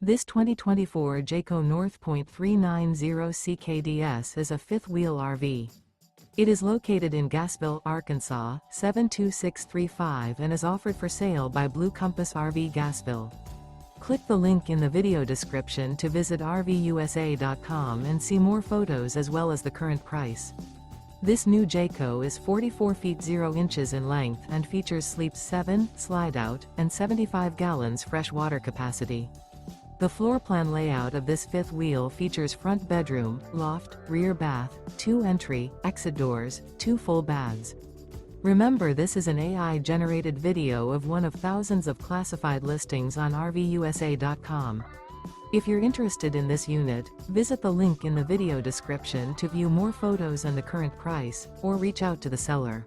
This 2024 Jayco North Point 390 CKDS is a fifth-wheel RV. It is located in Gassville, Arkansas, 72635 and is offered for sale by Blue Compass RV Gassville. Click the link in the video description to visit RVUSA.com and see more photos as well as the current price. This new Jayco is 44 feet 0 inches in length and features sleeps 7, Slideout, and 75 gallons fresh water capacity. The floor plan layout of this fifth wheel features front bedroom, loft, rear bath, 2 entry, exit doors, 2 full baths. Remember, this is an AI-generated video of one of thousands of classified listings on RVUSA.com. If you're interested in this unit, visit the link in the video description to view more photos and the current price, or reach out to the seller.